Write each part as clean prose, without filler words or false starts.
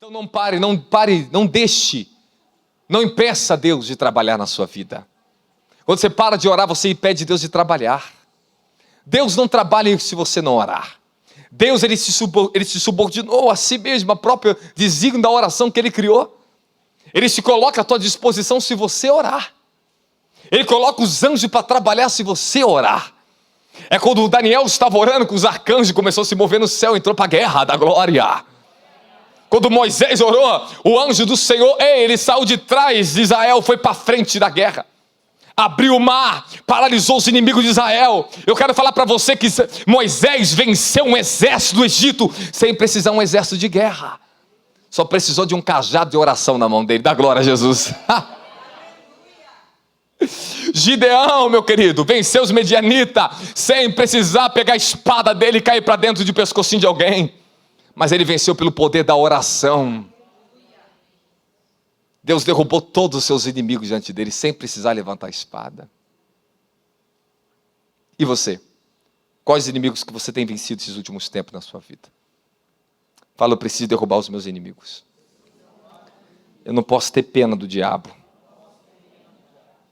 Então não pare, não deixe, não impeça Deus de trabalhar na sua vida. Quando você para de orar, você impede Deus de trabalhar. Deus não trabalha se você não orar. Deus ele se subordinou a si mesmo, a própria desígnio da oração que Ele criou. Ele se coloca à tua disposição se você orar. Ele coloca os anjos para trabalhar se você orar. É quando o Daniel estava orando com os arcanjos, começou a se mover no céu, entrou para a guerra da glória. Quando Moisés orou, o anjo do Senhor, ele saiu de trás de Israel, foi para frente da guerra. Abriu o mar, paralisou os inimigos de Israel. Eu quero falar para você que Moisés venceu um exército do Egito, sem precisar de um exército de guerra. Só precisou de um cajado de oração na mão dele, dá glória a Jesus. Gideão, meu querido, venceu os medianitas, sem precisar pegar a espada dele e cair para dentro de pescocinho de alguém. Mas ele venceu pelo poder da oração. Deus derrubou todos os seus inimigos diante dele, sem precisar levantar a espada. E você? Quais inimigos que você tem vencido esses últimos tempos na sua vida? Fala, eu preciso derrubar os meus inimigos. Eu não posso ter pena do diabo.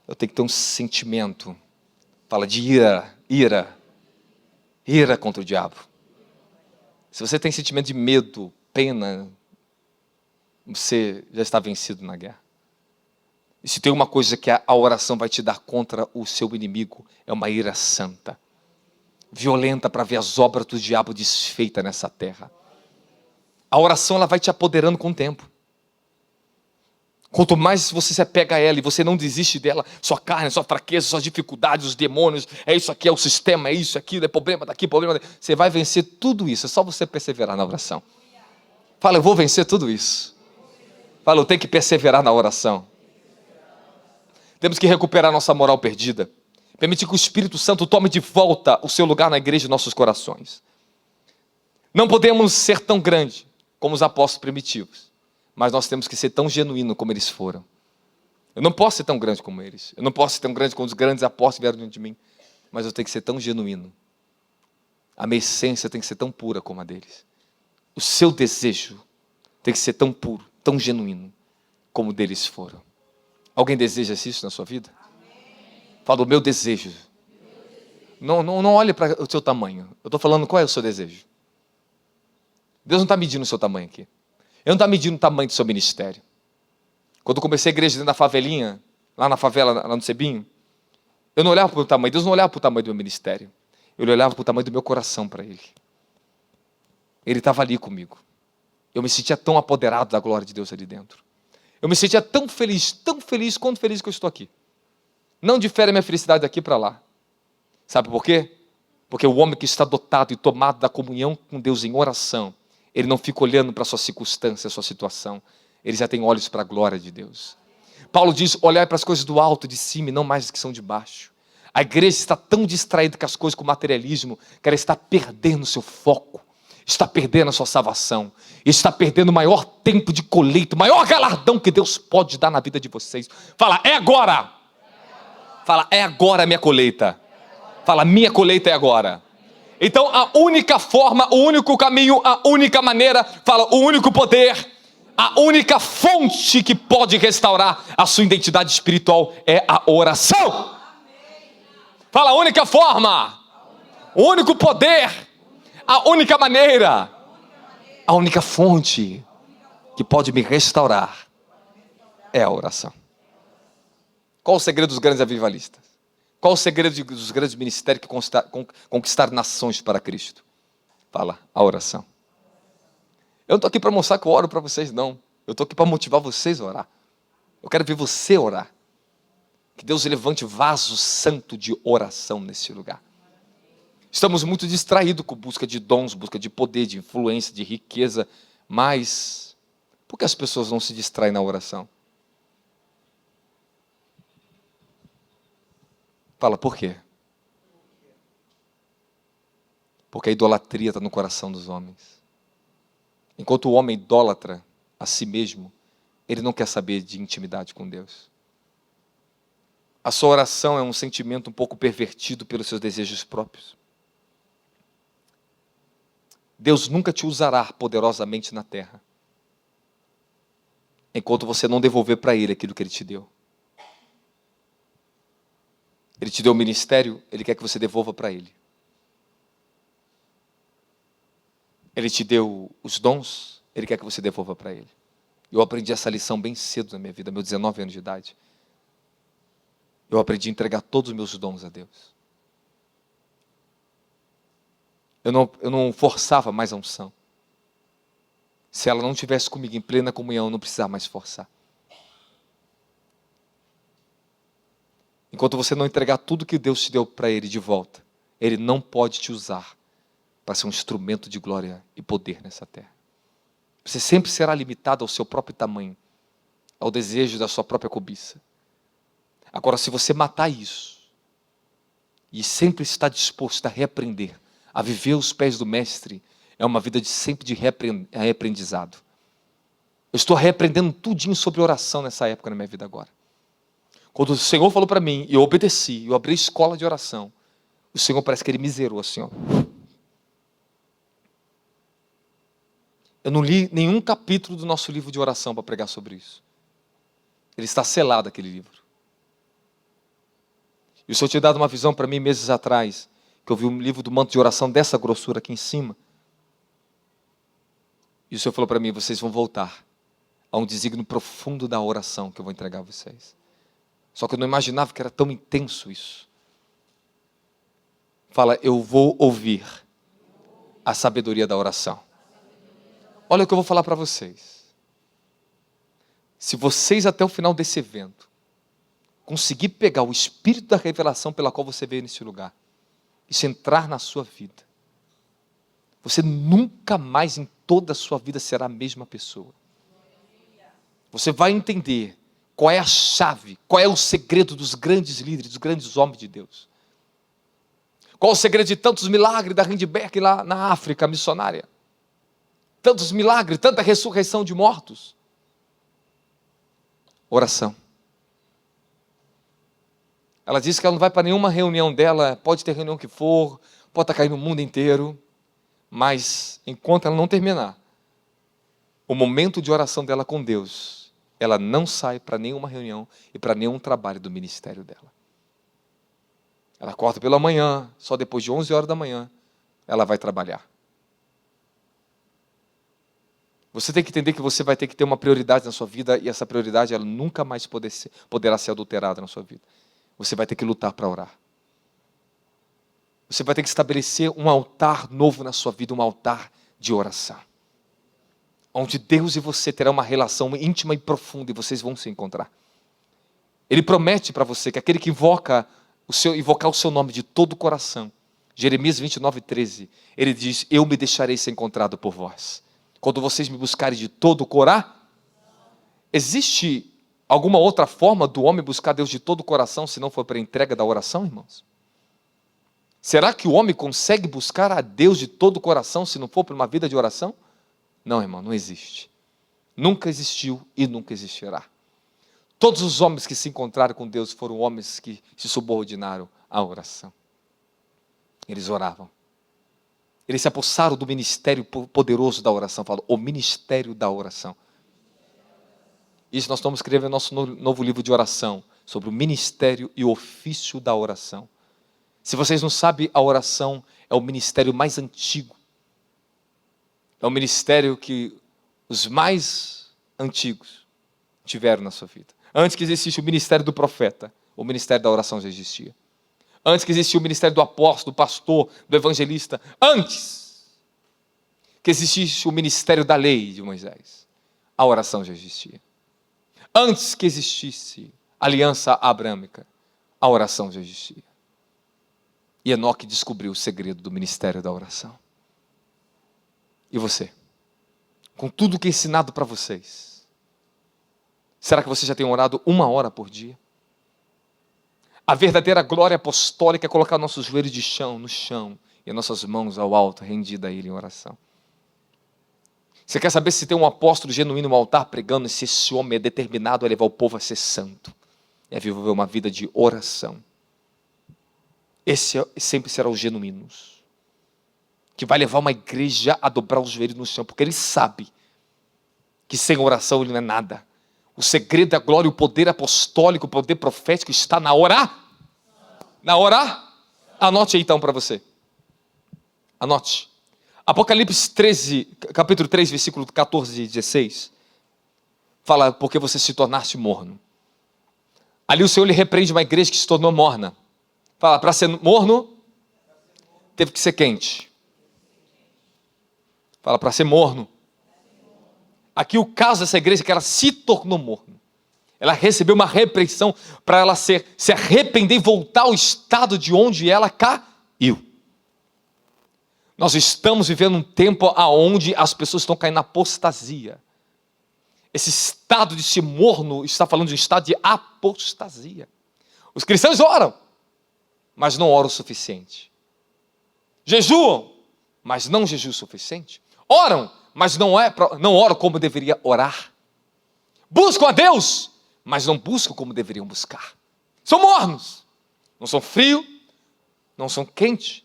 Eu tenho que ter um sentimento. Fala de ira contra o diabo. Se você tem sentimento de medo, pena, você já está vencido na guerra. E se tem uma coisa que a oração vai te dar contra o seu inimigo, é uma ira santa, violenta, para ver as obras do diabo desfeitas nessa terra. A oração ela vai te apoderando com o tempo. Quanto mais você se apega a ela e você não desiste dela, sua carne, sua fraqueza, suas dificuldades, os demônios, é isso aqui, é o sistema, é isso, aquilo, é problema daqui, problema daqui. Você vai vencer tudo isso, é só você perseverar na oração. Fala, eu vou vencer tudo isso. Fala, eu tenho que perseverar na oração. Temos que recuperar nossa moral perdida. Permitir que o Espírito Santo tome de volta o seu lugar na igreja de nossos corações. Não podemos ser tão grande como os apóstolos primitivos, mas nós temos que ser tão genuíno como eles foram. Eu não posso ser tão grande como eles. Eu não posso ser tão grande como os grandes apóstolos vieram diante de mim. Mas eu tenho que ser tão genuíno. A minha essência tem que ser tão pura como a deles. O seu desejo tem que ser tão puro, tão genuíno como deles foram. Alguém deseja isso na sua vida? Fala, o meu desejo. Não olhe para o seu tamanho. Eu estou falando qual é o seu desejo. Deus não está medindo o seu tamanho aqui. Ele não está medindo o tamanho do seu ministério. Quando eu comecei a igreja dentro da favelinha, lá na favela, lá no Cebinho, eu não olhava para o tamanho, Deus não olhava para o tamanho do meu ministério. Eu olhava para o tamanho do meu coração para Ele. Ele estava ali comigo. Eu me sentia tão apoderado da glória de Deus ali dentro. Eu me sentia tão feliz quanto feliz que eu estou aqui. Não difere a minha felicidade daqui para lá. Sabe por quê? Porque o homem que está dotado e tomado da comunhão com Deus em oração, ele não fica olhando para a sua circunstância, a sua situação. Ele já tem olhos para a glória de Deus. Paulo diz, olhar para as coisas do alto, de cima, e não mais as que são de baixo. A igreja está tão distraída com as coisas, com o materialismo, que ela está perdendo o seu foco. Está perdendo a sua salvação. Está perdendo o maior tempo de colheita, o maior galardão que Deus pode dar na vida de vocês. Fala, é agora. Fala, é agora a minha colheita. Fala, minha colheita é agora. Então a única forma, o único caminho, a única maneira, fala, o único poder, a única fonte que pode restaurar a sua identidade espiritual é a oração. Fala, a única forma, o único poder, a única maneira, a única fonte que pode me restaurar é a oração. Qual o segredo dos grandes avivalistas? Qual o segredo dos grandes ministérios que conquistaram nações para Cristo? Fala, a oração. Eu não estou aqui para mostrar que eu oro para vocês, não. Eu estou aqui para motivar vocês a orar. Eu quero ver você orar. Que Deus levante vaso santo de oração nesse lugar. Estamos muito distraídos com busca de dons, busca de poder, de influência, de riqueza. Mas por que as pessoas não se distraem na oração? Fala, por quê? Porque a idolatria está no coração dos homens. Enquanto o homem idólatra a si mesmo, ele não quer saber de intimidade com Deus. A sua oração é um sentimento um pouco pervertido pelos seus desejos próprios. Deus nunca te usará poderosamente na terra enquanto você não devolver para Ele aquilo que Ele te deu. Ele te deu o ministério, Ele quer que você devolva para Ele. Ele te deu os dons, Ele quer que você devolva para Ele. Eu aprendi essa lição bem cedo na minha vida, meus 19 anos de idade. Eu aprendi a entregar todos os meus dons a Deus. Eu não forçava mais a unção. Se ela não estivesse comigo em plena comunhão, eu não precisava mais forçar. Enquanto você não entregar tudo que Deus te deu para Ele de volta, Ele não pode te usar para ser um instrumento de glória e poder nessa terra. Você sempre será limitado ao seu próprio tamanho, ao desejo da sua própria cobiça. Agora, se você matar isso, e sempre estar disposto a reaprender, a viver aos pés do Mestre, é uma vida sempre de reaprendizado. Eu estou reaprendendo tudinho sobre oração nessa época na minha vida agora. Quando o Senhor falou para mim, e eu obedeci, eu abri a escola de oração, o Senhor parece que Ele me zerou assim, ó. Eu não li nenhum capítulo do nosso livro de oração para pregar sobre isso. Ele está selado, aquele livro. E o Senhor tinha dado uma visão para mim meses atrás, que eu vi um livro do manto de oração dessa grossura aqui em cima. E o Senhor falou para mim, vocês vão voltar a um desígnio profundo da oração que eu vou entregar a vocês. Só que eu não imaginava que era tão intenso isso. Fala, eu vou ouvir a sabedoria da oração. Olha o que eu vou falar para vocês. Se vocês até o final desse evento conseguir pegar o espírito da revelação pela qual você veio nesse lugar, isso entrar na sua vida, você nunca mais em toda a sua vida será a mesma pessoa. Você vai entender qual é a chave, qual é o segredo dos grandes líderes, dos grandes homens de Deus. Qual é o segredo de tantos milagres da Rindberg lá na África missionária? Tantos milagres, tanta ressurreição de mortos. Oração. Ela disse que ela não vai para nenhuma reunião dela, pode ter reunião que for, pode estar caindo no mundo inteiro, mas enquanto ela não terminar o momento de oração dela com Deus, ela não sai para nenhuma reunião e para nenhum trabalho do ministério dela. Ela acorda pela manhã, só depois de 11 horas da manhã, ela vai trabalhar. Você tem que entender que você vai ter que ter uma prioridade na sua vida e essa prioridade ela nunca mais poderá ser adulterada na sua vida. Você vai ter que lutar para orar. Você vai ter que estabelecer um altar novo na sua vida, um altar de oração. Onde Deus e você terão uma relação íntima e profunda e vocês vão se encontrar. Ele promete para você que aquele que invocar o seu nome de todo o coração, Jeremias 29:13, ele diz, eu me deixarei ser encontrado por vós. Quando vocês me buscarem de todo o coração. Existe alguma outra forma do homem buscar Deus de todo o coração, se não for para a entrega da oração, irmãos? Será que o homem consegue buscar a Deus de todo o coração, se não for para uma vida de oração? Não, irmão, não existe. Nunca existiu e nunca existirá. Todos os homens que se encontraram com Deus foram homens que se subordinaram à oração. Eles oravam. Eles se apossaram do ministério poderoso da oração. Falam, o ministério da oração. Isso nós estamos escrevendo no nosso novo livro de oração, sobre o ministério e o ofício da oração. Se vocês não sabem, a oração é o ministério mais antigo. É o ministério que os mais antigos tiveram na sua vida. Antes que existisse o ministério do profeta, o ministério da oração já existia. Antes que existisse o ministério do apóstolo, do pastor, do evangelista, antes que existisse o ministério da lei de Moisés, a oração já existia. Antes que existisse a aliança abrâmica, a oração já existia. E Enoque descobriu o segredo do ministério da oração. E você? Com tudo que é ensinado para vocês, será que você já tem orado 1 hora por dia? A verdadeira glória apostólica é colocar nossos joelhos no chão e nossas mãos ao alto, rendida a Ele em oração. Você quer saber se tem um apóstolo genuíno no altar pregando, se esse homem é determinado a levar o povo a ser santo, é viver uma vida de oração. Esse sempre será os genuínos, que vai levar uma igreja a dobrar os joelhos no chão, porque ele sabe que sem oração ele não é nada. O segredo, a glória, o poder apostólico, o poder profético está na oração. Anote aí então para você. Anote. Apocalipse 13, capítulo 3, versículo 14 e 16. Fala, porque você se tornaste morno. Ali o Senhor lhe repreende uma igreja que se tornou morna. Fala, para ser morno, teve que ser quente. Fala, para ser morno. Aqui o caso dessa igreja é que ela se tornou morna. Ela recebeu uma repreensão para ela se arrepender e voltar ao estado de onde ela caiu. Nós estamos vivendo um tempo onde as pessoas estão caindo na apostasia. Esse estado de ser morno está falando de um estado de apostasia. Os cristãos oram, mas não oram o suficiente. Jejuam, mas não jejuam o suficiente. Oram, mas não oram como deveria orar. Buscam a Deus, mas não buscam como deveriam buscar. São mornos, não são frios, não são quentes.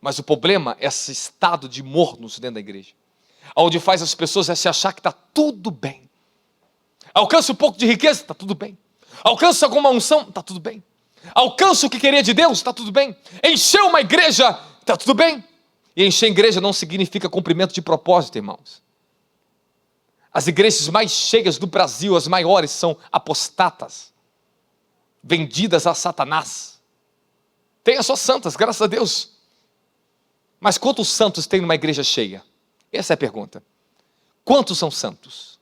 Mas o problema é esse estado de mornos dentro da igreja, onde faz as pessoas se achar que está tudo bem. Alcança um pouco de riqueza, está tudo bem. Alcança alguma unção, está tudo bem. Alcança o que queria de Deus, está tudo bem. Encheu uma igreja, está tudo bem. E encher a igreja não significa cumprimento de propósito, irmãos. As igrejas mais cheias do Brasil, as maiores, são apostatas, vendidas a Satanás. Tem as suas santas, graças a Deus. Mas quantos santos tem numa igreja cheia? Essa é a pergunta. Quantos são santos?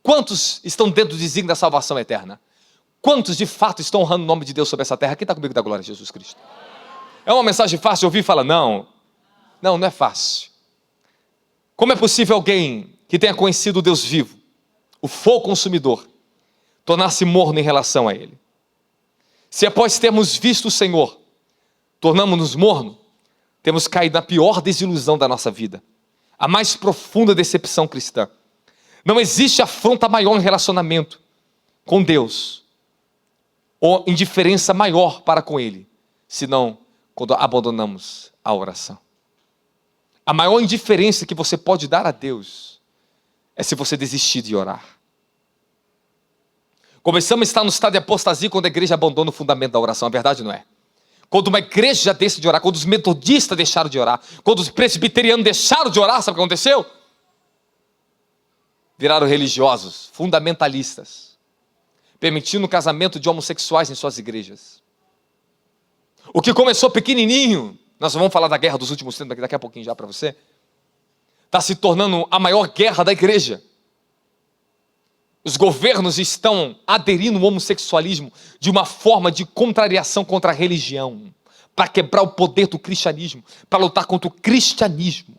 Quantos estão dentro do desígnio da salvação eterna? Quantos de fato estão honrando o nome de Deus sobre essa terra? Quem está comigo da glória de Jesus Cristo? É uma mensagem fácil de ouvir e falar, não é fácil. Como é possível alguém que tenha conhecido o Deus vivo, o fogo consumidor, tornar-se morno em relação a Ele? Se após termos visto o Senhor, tornamos-nos mornos, temos caído na pior desilusão da nossa vida, a mais profunda decepção cristã. Não existe afronta maior em relacionamento com Deus, ou indiferença maior para com Ele, senão quando abandonamos a oração. A maior indiferença que você pode dar a Deus é se você desistir de orar. Começamos a estar no estado de apostasia quando a igreja abandona o fundamento da oração, a verdade não é? Quando uma igreja deixa de orar, quando os metodistas deixaram de orar, quando os presbiterianos deixaram de orar, sabe o que aconteceu? Viraram religiosos, fundamentalistas, permitindo o casamento de homossexuais em suas igrejas. O que começou pequenininho, nós vamos falar da guerra dos últimos tempos daqui a pouquinho já para você, está se tornando a maior guerra da igreja. Os governos estão aderindo ao homossexualismo de uma forma de contrariação contra a religião, para quebrar o poder do cristianismo, para lutar contra o cristianismo.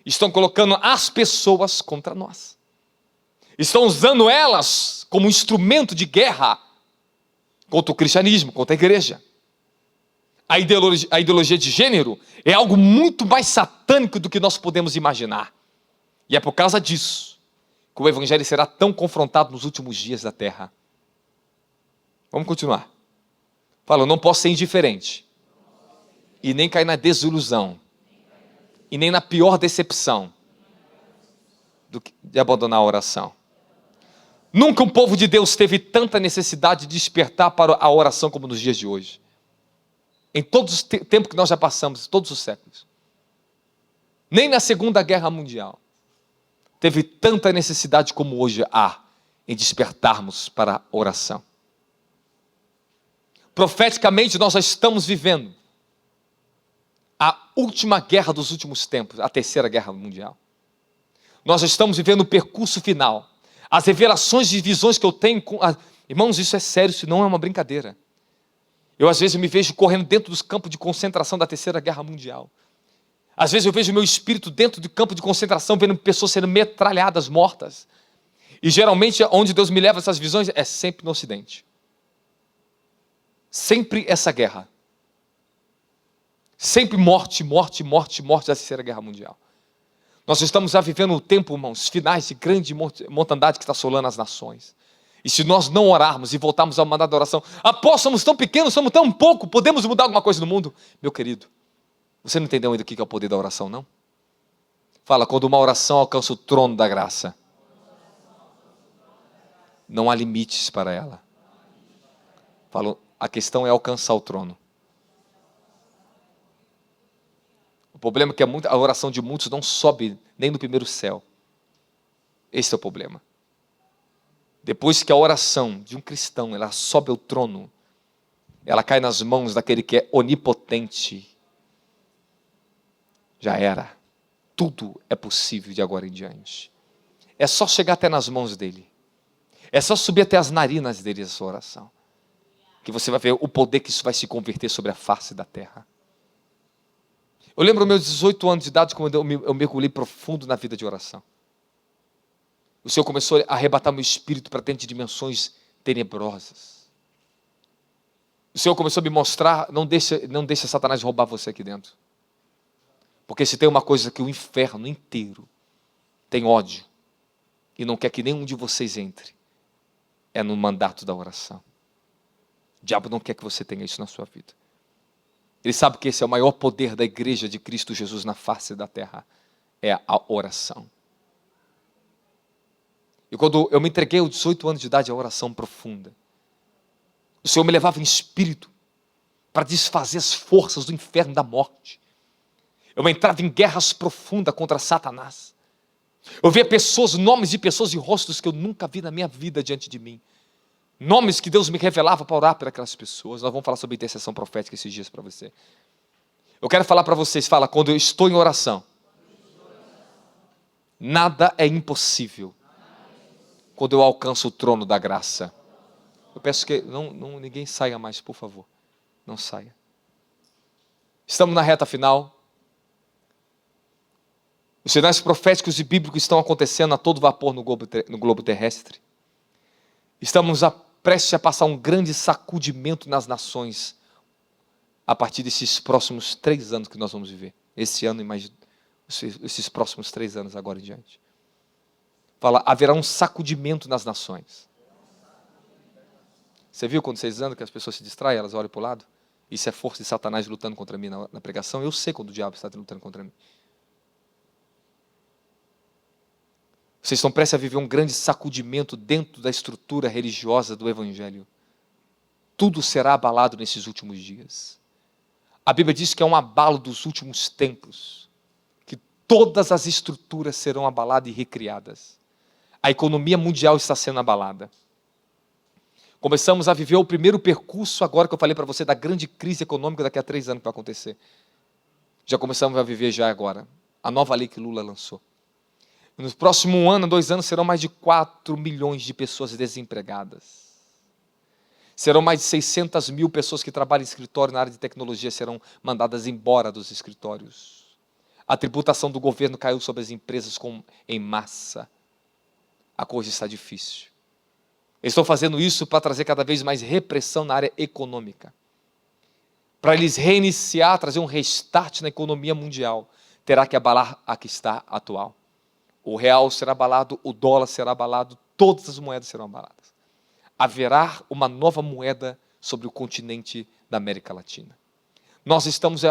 Estão colocando as pessoas contra nós. Estão usando elas como instrumento de guerra contra o cristianismo, contra a igreja. A ideologia de gênero é algo muito mais satânico do que nós podemos imaginar. E é por causa disso que o evangelho será tão confrontado nos últimos dias da terra. Vamos continuar. Fala, eu não posso ser indiferente. E nem cair na desilusão. E nem na pior decepção de abandonar a oração. Nunca um povo de Deus teve tanta necessidade de despertar para a oração como nos dias de hoje. Em todos os tempos que nós já passamos, todos os séculos. Nem na Segunda Guerra Mundial teve tanta necessidade como hoje há em despertarmos para a oração. Profeticamente nós já estamos vivendo a última guerra dos últimos tempos, a Terceira Guerra Mundial. Nós já estamos vivendo o percurso final. As revelações de visões que eu tenho, irmãos, isso é sério, isso não é uma brincadeira. Eu às vezes me vejo correndo dentro dos campos de concentração da Terceira Guerra Mundial. Às vezes eu vejo meu espírito dentro do campo de concentração, vendo pessoas sendo metralhadas, mortas. E geralmente onde Deus me leva essas visões é sempre no Ocidente. Sempre essa guerra. Sempre morte, morte, morte, morte da Terceira Guerra Mundial. Nós estamos já vivendo o tempo, irmãos, finais de grande mortandade que está assolando as nações. E se nós não orarmos e voltarmos ao mandato da oração, após somos tão pequenos, somos tão pouco, podemos mudar alguma coisa no mundo? Meu querido, você não entendeu ainda o que é o poder da oração, não? Fala, quando uma oração alcança o trono da graça, Não há limites para ela. Falo, a questão é alcançar o trono. O problema é que a oração de muitos não sobe nem no primeiro céu. Esse é o problema. Depois que a oração de um cristão ela sobe ao trono, ela cai nas mãos daquele que é onipotente. Já era. Tudo é possível de agora em diante. É só chegar até nas mãos dele. É só subir até as narinas dele essa oração. Que você vai ver o poder que isso vai se converter sobre a face da terra. Eu lembro meus 18 anos de idade, quando eu mergulhei profundo na vida de oração. O Senhor começou a arrebatar meu espírito para dentro de dimensões tenebrosas. O Senhor começou a me mostrar, não deixa Satanás roubar você aqui dentro. Porque se tem uma coisa que o inferno inteiro tem ódio, e não quer que nenhum de vocês entre, é no mandato da oração. O diabo não quer que você tenha isso na sua vida. Ele sabe que esse é o maior poder da igreja de Cristo Jesus na face da terra, é a oração. E quando eu me entreguei aos 18 anos de idade à oração profunda, o Senhor me levava em espírito para desfazer as forças do inferno da morte. Eu entrava em guerras profundas contra Satanás. Eu via pessoas, nomes de pessoas e rostos que eu nunca vi na minha vida diante de mim. Nomes que Deus me revelava para orar por aquelas pessoas. Nós vamos falar sobre intercessão profética esses dias para você. Eu quero falar para vocês, quando eu estou em oração, nada é impossível quando eu alcanço o trono da graça. Eu peço que ninguém saia mais, por favor. Não saia. Estamos na reta final. Os sinais proféticos e bíblicos estão acontecendo a todo vapor no globo terrestre. Estamos prestes a passar um grande sacudimento nas nações a partir desses próximos 3 anos que nós vamos viver. Esse ano e mais esses próximos 3 anos agora em diante. Haverá um sacudimento nas nações. Você viu quando 6 anos que as pessoas se distraem, elas olham para o lado? Isso é força de Satanás lutando contra mim na pregação. Eu sei quando o diabo está lutando contra mim. Vocês estão prestes a viver um grande sacudimento dentro da estrutura religiosa do Evangelho. Tudo será abalado nesses últimos dias. A Bíblia diz que é um abalo dos últimos tempos, que todas as estruturas serão abaladas e recriadas. A economia mundial está sendo abalada. Começamos a viver o primeiro percurso, agora que eu falei para você, da grande crise econômica daqui a 3 anos que vai acontecer. Já começamos a viver já agora. A nova lei que Lula lançou. No próximo ano, 2 anos, serão mais de 4 milhões de pessoas desempregadas. Serão mais de 600 mil pessoas que trabalham em escritório na área de tecnologia serão mandadas embora dos escritórios. A tributação do governo caiu sobre as empresas em massa. A coisa está difícil. Eles estão fazendo isso para trazer cada vez mais repressão na área econômica. Para eles reiniciar, trazer um restart na economia mundial, terá que abalar a que está atual. O real será abalado, o dólar será abalado, todas as moedas serão abaladas. Haverá uma nova moeda sobre o continente da América Latina. Nós estamos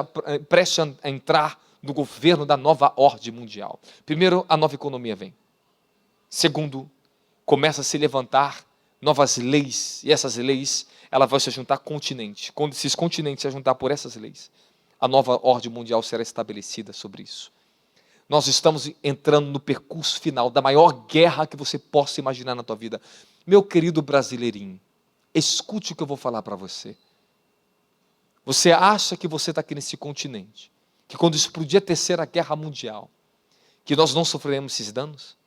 prestes a entrar no governo da nova ordem mundial. Primeiro, a nova economia vem. Segundo, começa a se levantar novas leis, e essas leis, ela vai se juntar continente. Quando esses continentes se juntar por essas leis, a nova ordem mundial será estabelecida sobre isso. Nós estamos entrando no percurso final da maior guerra que você possa imaginar na tua vida. Meu querido brasileirinho, escute o que eu vou falar para você. Você acha que você está aqui nesse continente, que quando explodir a terceira guerra mundial, que nós não sofreremos esses danos?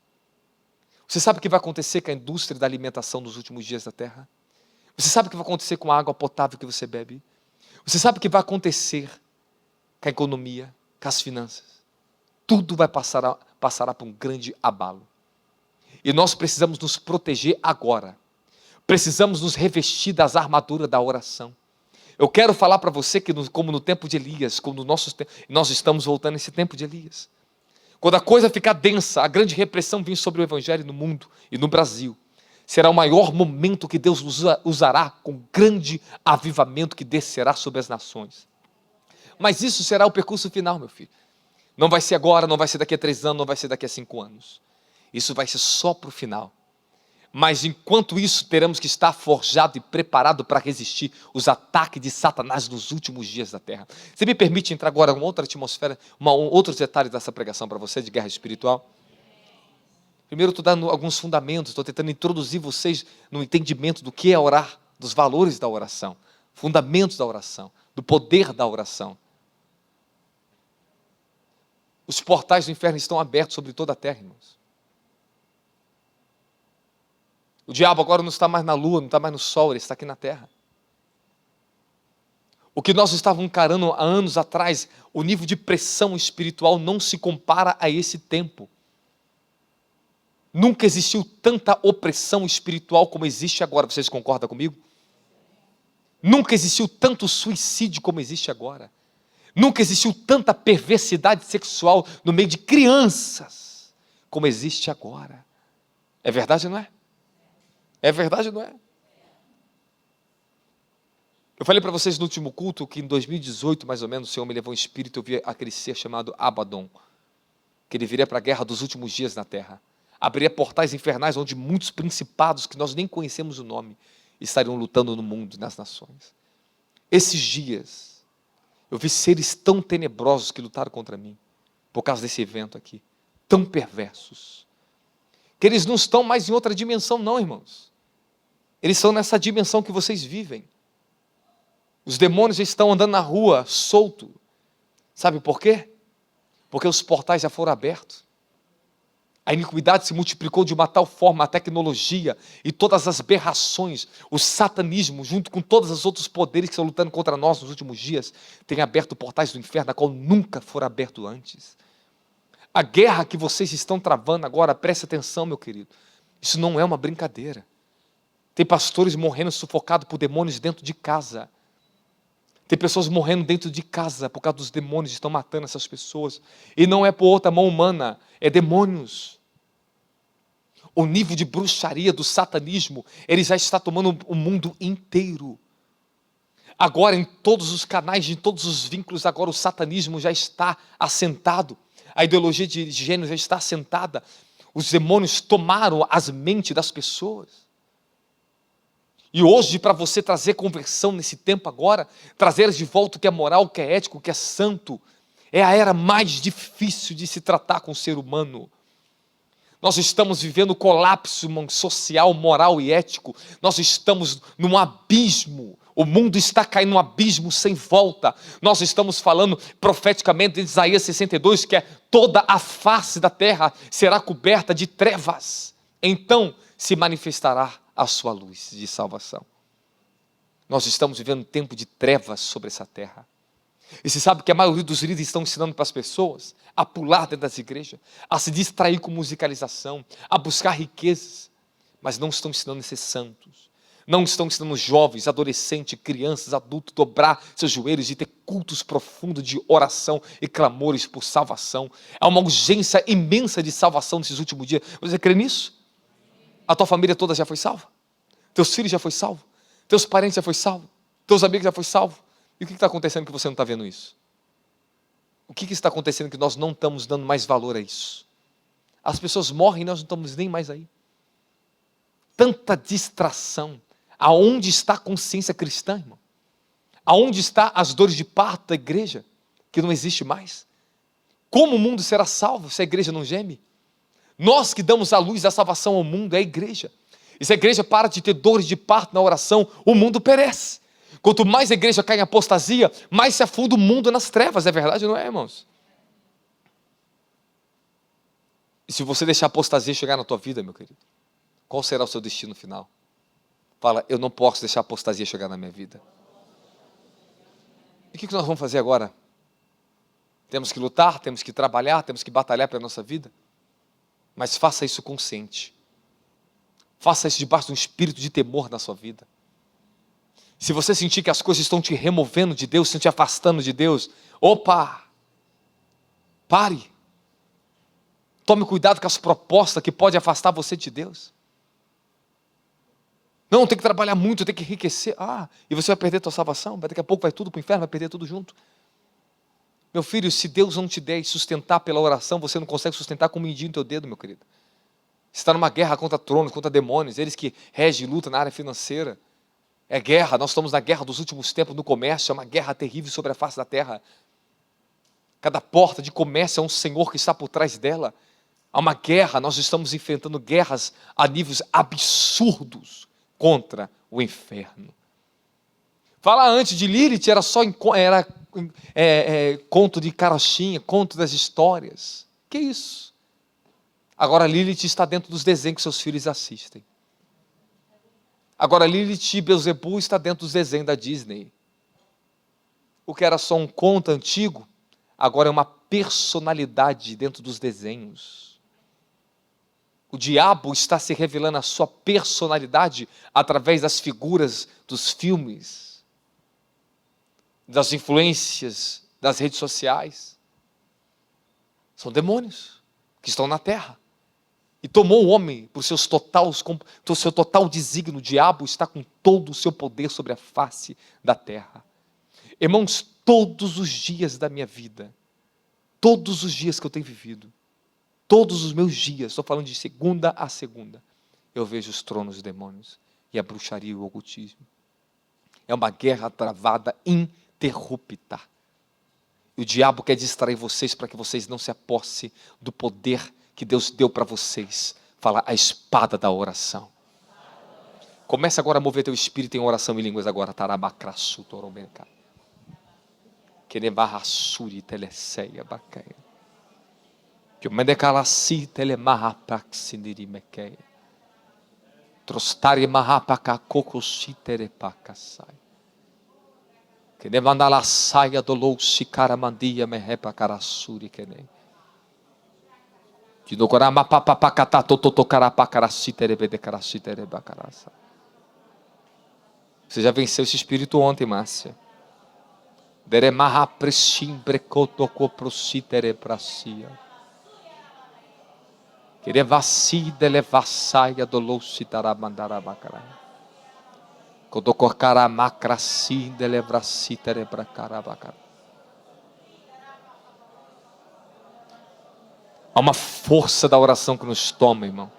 Você sabe o que vai acontecer com a indústria da alimentação nos últimos dias da Terra? Você sabe o que vai acontecer com a água potável que você bebe? Você sabe o que vai acontecer com a economia, com as finanças? Tudo vai passará por um grande abalo. E nós precisamos nos proteger agora. Precisamos nos revestir das armaduras da oração. Eu quero falar para você que, como no tempo de Elias, como no nosso tempo, nós estamos voltando nesse tempo de Elias. Quando a coisa ficar densa, a grande repressão vir sobre o Evangelho no mundo e no Brasil, será o maior momento que Deus usará com grande avivamento que descerá sobre as nações. Mas isso será o percurso final, meu filho. Não vai ser agora, não vai ser daqui a 3 anos, não vai ser daqui a 5 anos. Isso vai ser só para o final. Mas enquanto isso, teremos que estar forjado e preparado para resistir os ataques de Satanás nos últimos dias da terra. Você me permite entrar agora em uma outra atmosfera, outros detalhes dessa pregação para você, de guerra espiritual? Primeiro, estou dando alguns fundamentos, estou tentando introduzir vocês no entendimento do que é orar, dos valores da oração, fundamentos da oração, do poder da oração. Os portais do inferno estão abertos sobre toda a terra, irmãos. O diabo agora não está mais na lua, não está mais no sol, ele está aqui na terra. O que nós estávamos encarando há anos atrás, o nível de pressão espiritual não se compara a esse tempo. Nunca existiu tanta opressão espiritual como existe agora, vocês concordam comigo? Nunca existiu tanto suicídio como existe agora. Nunca existiu tanta perversidade sexual no meio de crianças como existe agora. É verdade, não é? É verdade, não é? Eu falei para vocês no último culto que em 2018, mais ou menos, o Senhor me levou em espírito, eu vi aquele ser chamado Abaddon, que ele viria para a guerra dos últimos dias na terra. Abriria portais infernais onde muitos principados, que nós nem conhecemos o nome, estariam lutando no mundo e nas nações. Esses dias, eu vi seres tão tenebrosos que lutaram contra mim, por causa desse evento aqui, tão perversos, que eles não estão mais em outra dimensão não, irmãos. Eles estão nessa dimensão que vocês vivem. Os demônios estão andando na rua, solto. Sabe por quê? Porque os portais já foram abertos. A iniquidade se multiplicou de uma tal forma, a tecnologia e todas as aberrações, o satanismo, junto com todos os outros poderes que estão lutando contra nós nos últimos dias, tem aberto portais do inferno, a qual nunca foram abertos antes. A guerra que vocês estão travando agora, preste atenção, meu querido, isso não é uma brincadeira. Tem pastores morrendo sufocados por demônios dentro de casa. Tem pessoas morrendo dentro de casa por causa dos demônios que estão matando essas pessoas. E não é por outra mão humana, é demônios. O nível de bruxaria do satanismo, ele já está tomando o mundo inteiro. Agora, em todos os canais, em todos os vínculos, agora o satanismo já está assentado. A ideologia de gênero já está assentada. Os demônios tomaram as mentes das pessoas. E hoje, para você trazer conversão nesse tempo agora, trazer de volta o que é moral, o que é ético, o que é santo, é a era mais difícil de se tratar com o ser humano. Nós estamos vivendo colapso social, moral e ético. Nós estamos num abismo. O mundo está caindo num abismo sem volta. Nós estamos falando profeticamente em Isaías 62, que é toda a face da terra será coberta de trevas. Então se manifestará a sua luz de salvação. Nós estamos vivendo um tempo de trevas sobre essa terra. E você sabe que a maioria dos líderes estão ensinando para as pessoas a pular dentro das igrejas, a se distrair com musicalização, a buscar riquezas, mas não estão ensinando a ser santos. Não estão ensinando jovens, adolescentes, crianças, adultos, dobrar seus joelhos e ter cultos profundos de oração e clamores por salvação. Há uma urgência imensa de salvação nesses últimos dias. Você crê nisso? A tua família toda já foi salva? Teus filhos já foi salvo? Teus parentes já foi salvo? Teus amigos já foi salvo? E o que está acontecendo que você não está vendo isso? O que está acontecendo que nós não estamos dando mais valor a isso? As pessoas morrem e nós não estamos nem mais aí. Tanta distração. Aonde está a consciência cristã, irmão? Aonde está as dores de parto da igreja? Que não existe mais. Como o mundo será salvo se a igreja não geme? Nós que damos a luz da salvação ao mundo é a igreja. E se a igreja para de ter dores de parto na oração, o mundo perece. Quanto mais a igreja cai em apostasia, mais se afunda o mundo nas trevas. É verdade, não é, irmãos? E se você deixar a apostasia chegar na tua vida, meu querido, qual será o seu destino final? Fala, eu não posso deixar a apostasia chegar na minha vida. E o que nós vamos fazer agora? Temos que lutar, temos que trabalhar, temos que batalhar pela nossa vida. Mas faça isso consciente. Faça isso debaixo de um espírito de temor na sua vida. Se você sentir que as coisas estão te removendo de Deus, estão te afastando de Deus, opa! Pare. Tome cuidado com as propostas que podem afastar você de Deus. Não, tem que trabalhar muito, tem que enriquecer. E você vai perder a tua salvação, daqui a pouco vai tudo para o inferno, vai perder tudo junto. Meu filho, se Deus não te der e sustentar pela oração, você não consegue sustentar com o mindinho no teu dedo, meu querido. Você está numa guerra contra tronos, contra demônios, eles que regem e lutam na área financeira. É guerra, nós estamos na guerra dos últimos tempos no comércio, é uma guerra terrível sobre a face da terra. Cada porta de comércio é um senhor que está por trás dela. Há uma guerra, nós estamos enfrentando guerras a níveis absurdos contra o inferno. Falar antes de Lilith era só conto de carochinha, conto das histórias. Que isso? Agora Lilith está dentro dos desenhos que seus filhos assistem. Agora Lilith e Beelzebul está dentro dos desenhos da Disney. O que era só um conto antigo, agora é uma personalidade dentro dos desenhos. O diabo está se revelando a sua personalidade através das figuras dos filmes, das influências das redes sociais. São demônios que estão na terra. E tomou o homem por seu total desígnio. O diabo está com todo o seu poder sobre a face da terra. Irmãos, todos os dias da minha vida, todos os dias que eu tenho vivido, todos os meus dias, estou falando de segunda a segunda, eu vejo os tronos dos demônios e a bruxaria e o ocultismo. É uma guerra travada, interrupta. E o diabo quer distrair vocês para que vocês não se apossem do poder que Deus deu para vocês. Fala a espada da oração. Comece agora a mover teu espírito em oração em línguas agora. Tarabacraçu, torobenca. Kenebarrassuri, teleseia, bacaia. Que o medecalasi, telemaha, praxiniri, mequeia. Trostari, mahapaka, cocosi, terepacasai. Kenevandala, saia, dolousi, caramandia, mehepa, carassuri, kenei. Você já venceu esse espírito ontem, Márcia. Há uma força da oração que nos toma, irmão.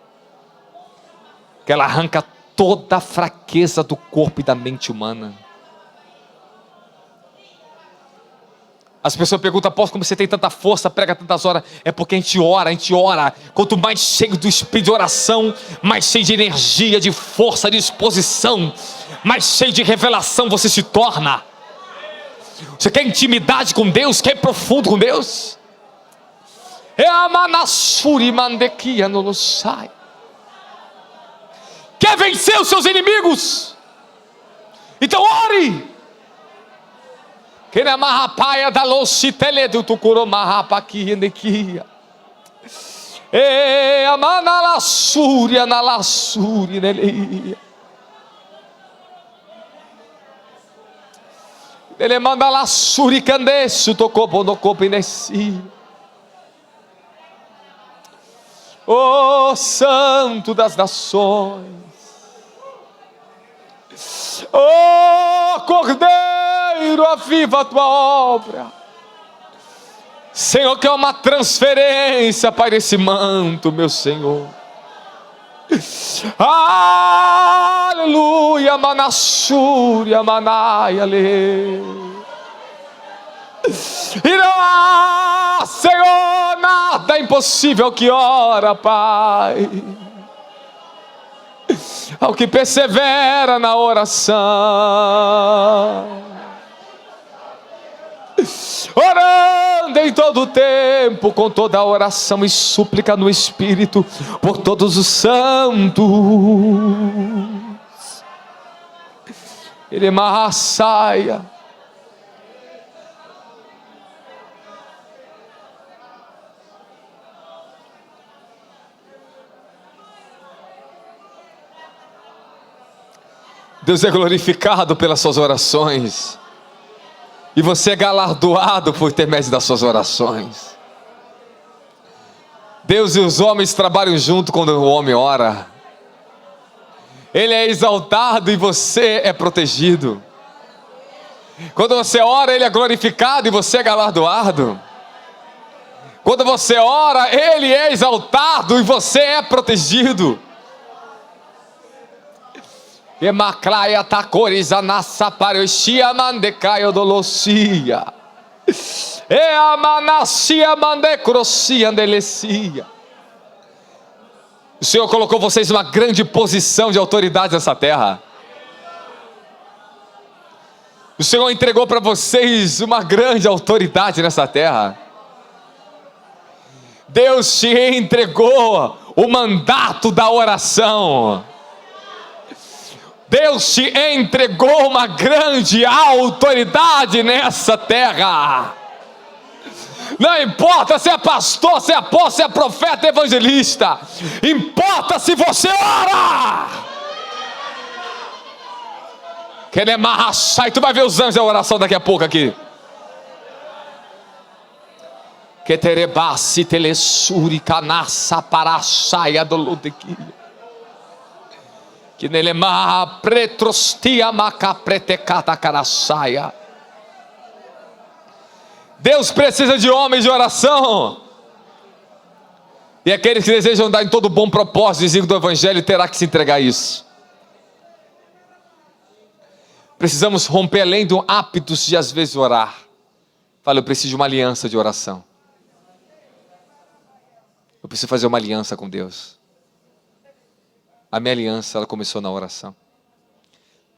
Que ela arranca toda a fraqueza do corpo e da mente humana. As pessoas perguntam, apóstolo, como você tem tanta força, prega tantas horas? É porque a gente ora. Quanto mais cheio do espírito de oração, mais cheio de energia, de força, de disposição, mais cheio de revelação você se torna. Você quer intimidade com Deus? Quer ir profundo com Deus? Quer vencer os seus inimigos? Então ore. Ele manda lá suricandeço, tocou no corpo nesse. Ó Santo das Nações, ó Cordeiro, aviva a tua obra. Senhor, que é uma transferência para esse manto, meu Senhor. Aleluia, manassúria, manaia, ale. E não há, Senhor, nada impossível que ora, Pai, ao que persevera na oração, orando em todo o tempo, com toda a oração e súplica no Espírito, por todos os santos. Ele marraçaia. Deus é glorificado pelas suas orações. E você é galardoado por intermédio das suas orações. Deus e os homens trabalham junto quando o homem ora. Ele é exaltado e você é protegido. Quando você ora, Ele é glorificado e você é galardoado. Quando você ora, Ele é exaltado e você é protegido. Emaclaia takoriza nassa paroxia mandecaio dolocia. E amanacia mandecrocia andelecia. O Senhor colocou vocês numa grande posição de autoridade nessa terra. O Senhor entregou para vocês uma grande autoridade nessa terra. Deus te entregou o mandato da oração. Deus te entregou uma grande autoridade nessa terra. Não importa se é pastor, se é apóstolo, se é profeta, evangelista. Importa se você ora. E tu vai ver os anjos da oração daqui a pouco aqui. Que terebasi telesuri canassa paraxaia do ludequia. Que nelema pretrostia maca pretecata caraçaia. Deus precisa de homens de oração. E aqueles que desejam dar em todo bom propósito, desígnio do Evangelho, terá que se entregar a isso. Precisamos romper além do hábitos de às vezes orar. Fala, eu preciso de uma aliança de oração. Eu preciso fazer uma aliança com Deus. A minha aliança, ela começou na oração.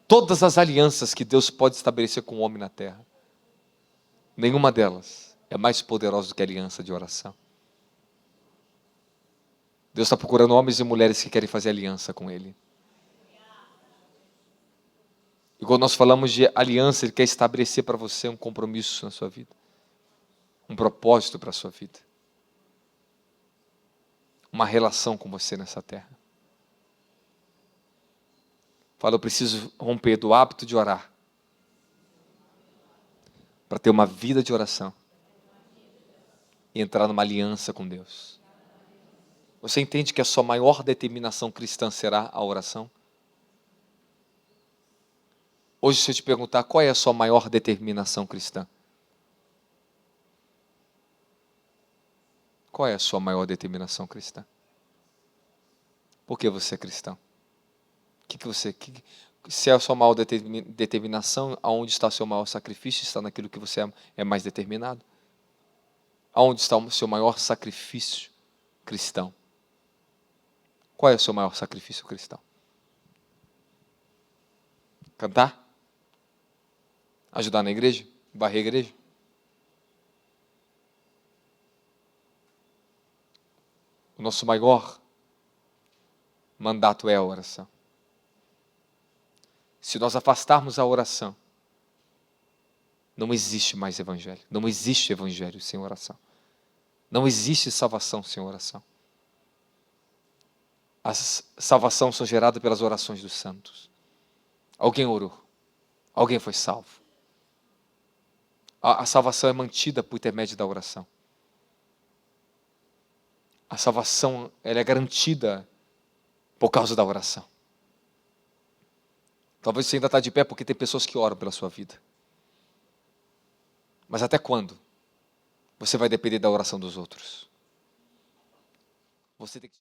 Todas as alianças que Deus pode estabelecer com o homem na terra, nenhuma delas é mais poderosa do que a aliança de oração. Deus está procurando homens e mulheres que querem fazer aliança com Ele. E quando nós falamos de aliança, Ele quer estabelecer para você um compromisso na sua vida. Um propósito para a sua vida. Uma relação com você nessa terra. Fala, eu preciso romper do hábito de orar. Para ter uma vida de oração. E entrar numa aliança com Deus. Você entende que a sua maior determinação cristã será a oração? Hoje, se eu te perguntar, qual é a sua maior determinação cristã? Qual é a sua maior determinação cristã? Por que você é cristão? Se é a sua maior determinação, aonde está o seu maior sacrifício? Está naquilo que você é mais determinado? Aonde está o seu maior sacrifício cristão? Qual é o seu maior sacrifício cristão? Cantar? Ajudar na igreja? Varrer a igreja? O nosso maior mandato é a oração. Se nós afastarmos a oração, não existe mais evangelho. Não existe evangelho sem oração. Não existe salvação sem oração. A salvação são geradas pelas orações dos santos. Alguém orou. Alguém foi salvo. A salvação é mantida por intermédio da oração. A salvação, ela é garantida por causa da oração. Talvez você ainda está de pé porque tem pessoas que oram pela sua vida. Mas até quando você vai depender da oração dos outros? Você tem que